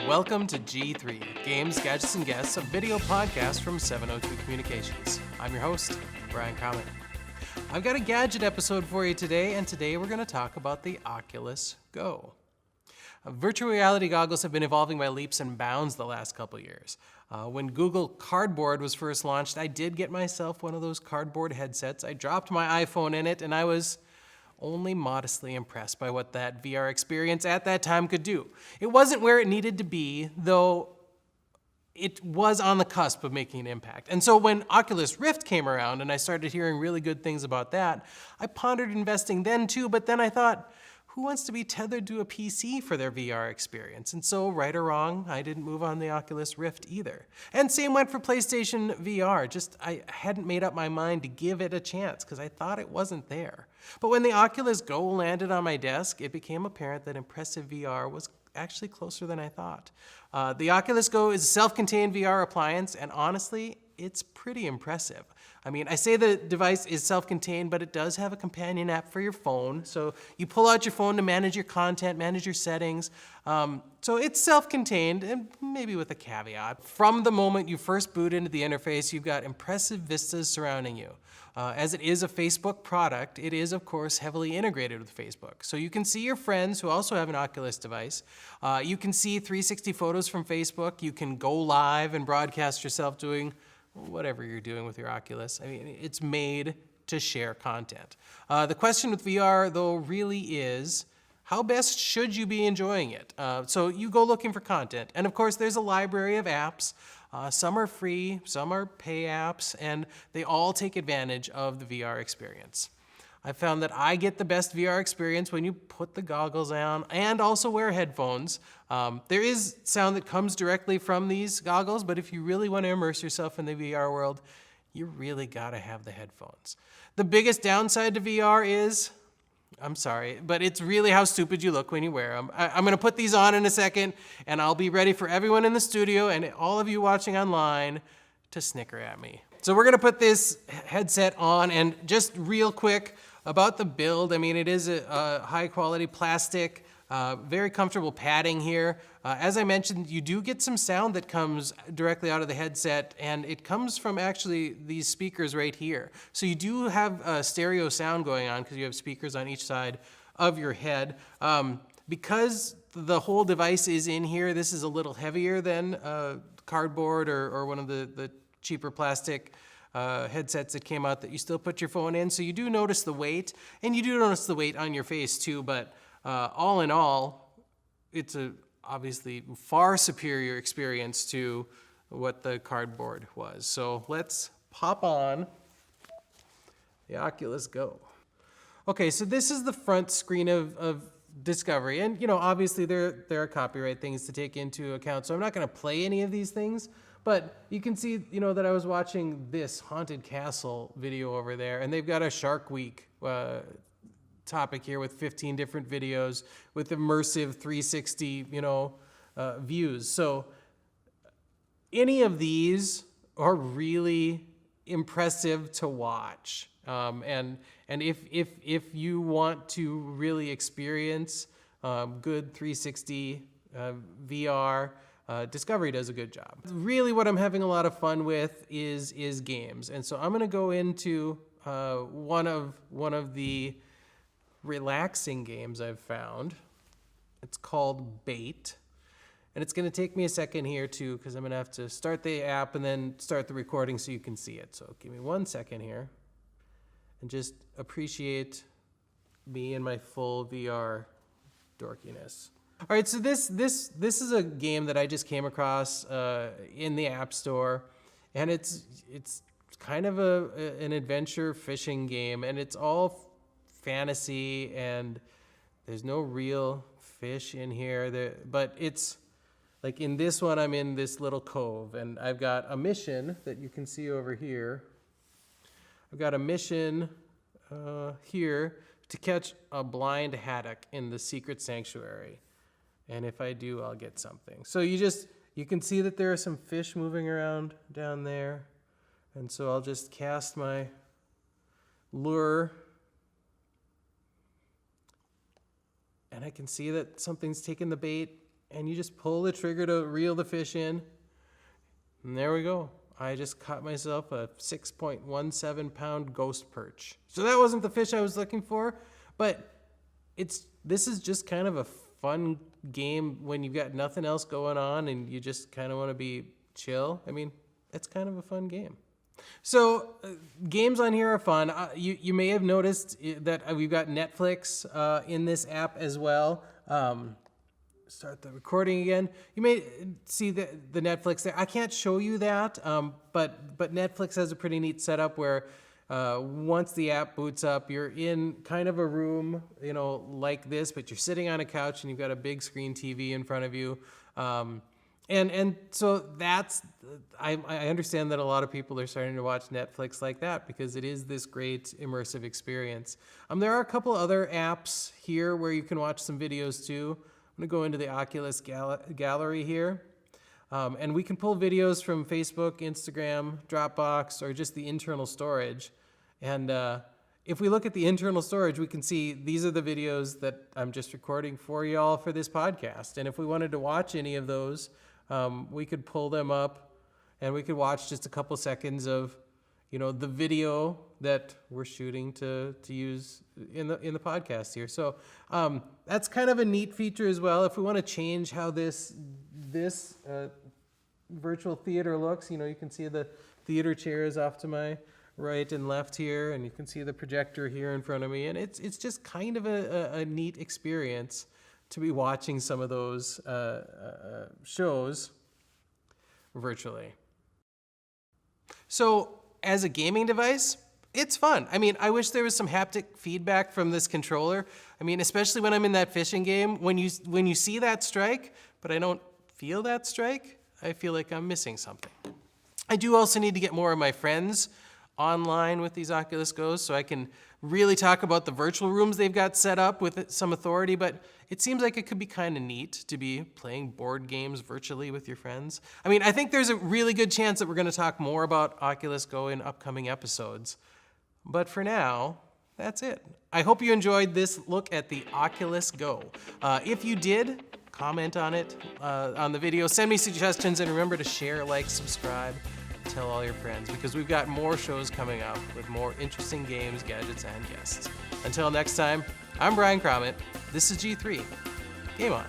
Welcome to G3, Games, Gadgets, and Guests, a video podcast from 702 Communications. I'm your host, Brian Comet. I've got a gadget episode for you today, and today we're going to talk about the Oculus Go. Virtual reality goggles have been evolving by leaps and bounds the last couple years. When Google Cardboard was first launched, I did get myself one of those cardboard headsets. I dropped my iPhone in it, and I was only modestly impressed by what that VR experience at that time could do. It wasn't where it needed to be, though it was on the cusp of making an impact. And so when Oculus Rift came around and I started hearing really good things about that, I pondered investing then too, but then I thought, who wants to be tethered to a PC for their VR experience? And so, right or wrong, I didn't move on the Oculus Rift either. And same went for PlayStation VR. Just, I hadn't made up my mind to give it a chance because I thought it wasn't there. But when the Oculus Go landed on my desk, it became apparent that impressive VR was actually closer than I thought. The Oculus Go is a self-contained VR appliance, and honestly, it's pretty impressive. I mean, I say the device is self-contained, but it does have a companion app for your phone. So you pull out your phone to manage your content, manage your settings. So it's self-contained, and maybe with a caveat. From the moment you first boot into the interface, you've got impressive vistas surrounding you. As it is a Facebook product, it is, of course, heavily integrated with Facebook. So you can see your friends who also have an Oculus device. You can see 360 photos from Facebook. You can go live and broadcast yourself doing whatever you're doing with your Oculus. I mean, it's made to share content. The question with VR, though, really is, how best should you be enjoying it? So you go looking for content. And of course, there's a library of apps. Some are free, some are pay apps, and they all take advantage of the VR experience. I found that I get the best VR experience when you put the goggles on and also wear headphones. There is sound that comes directly from these goggles, but if you really want to immerse yourself in the VR world, you really gotta have the headphones. The biggest downside to VR is, I'm sorry, but it's really how stupid you look when you wear them. I'm gonna put these on in a second, and I'll be ready for everyone in the studio and all of you watching online to snicker at me. So we're gonna put this headset on, and just real quick about the build. I mean, it is a high quality plastic, very comfortable padding here. As I mentioned, you do get some sound that comes directly out of the headset, and it comes from actually these speakers right here. So you do have stereo sound going on because you have speakers on each side of your head. Because the whole device is in here, this is a little heavier than cardboard or one of the cheaper plastic headsets that came out that you still put your phone in. So you do notice the weight, and you do notice the weight on your face too, but all in all, it's a obviously far superior experience to what the cardboard was. So let's pop on the Oculus Go. Okay, so this is the front screen of Discovery, and you know, obviously there are copyright things to take into account, so I'm not gonna play any of these things. But you can see, you know, that I was watching this Haunted Castle video over there, and they've got a Shark Week topic here with 15 different videos with immersive 360, you know, views. So any of these are really impressive to watch. And if you want to really experience good 360 VR, Discovery does a good job. Really what I'm having a lot of fun with is games. And so I'm gonna go into one of the relaxing games I've found. It's called Bait. And it's gonna take me a second here too, because I'm gonna have to start the app and then start the recording so you can see it. So give me 1 second here and just appreciate me and my full VR dorkiness. All right, so this is a game that I just came across in the App Store, and it's kind of an adventure fishing game, and it's all fantasy, and there's no real fish in here. But it's like in this one, I'm in this little cove, and I've got a mission that you can see over here. I've got a mission here to catch a blind haddock in the secret sanctuary. And if I do, I'll get something. So you can see that there are some fish moving around down there. And so I'll just cast my lure. And I can see that something's taken the bait, and you just pull the trigger to reel the fish in. And there we go. I just caught myself a 6.17 pound ghost perch. So that wasn't the fish I was looking for, but this is just kind of a fun game when you've got nothing else going on and you just kind of want to be chill. I mean, it's kind of a fun game. So games on here are fun. You may have noticed that we've got Netflix in this app as well. Start the recording again. You may see the Netflix there. I can't show you that, but Netflix has a pretty neat setup where once the app boots up, you're in kind of a room, like this, but you're sitting on a couch and you've got a big screen TV in front of you. And so I understand that a lot of people are starting to watch Netflix like that because it is this great immersive experience. There are a couple other apps here where you can watch some videos too. I'm gonna go into the Oculus gallery here. And we can pull videos from Facebook, Instagram, Dropbox, or just the internal storage. And if we look at the internal storage, we can see these are the videos that I'm just recording for y'all for this podcast. And if we wanted to watch any of those, we could pull them up and we could watch just a couple seconds of, the video that we're shooting to use in the podcast here. So that's kind of a neat feature as well. If we want to change how this virtual theater looks, you can see the theater chairs off to my right and left here, and you can see the projector here in front of me, and it's just kind of a neat experience to be watching some of those shows virtually. So as a gaming device, it's fun. I mean, I wish there was some haptic feedback from this controller. I mean, especially when I'm in that fishing game, when you see that strike, but I don't feel that strike, I feel like I'm missing something. I do also need to get more of my friends online with these Oculus Go's so I can really talk about the virtual rooms they've got set up with some authority, but it seems like it could be kind of neat to be playing board games virtually with your friends. I mean, I think there's a really good chance that we're going to talk more about Oculus Go in upcoming episodes. But for now, that's it. I hope you enjoyed this look at the Oculus Go. If you did, comment on it, on the video, send me suggestions, and remember to share, like, subscribe, tell all your friends, because we've got more shows coming up with more interesting games, gadgets, and guests. Until next time, I'm Brian Cromit. This is G3. Game on.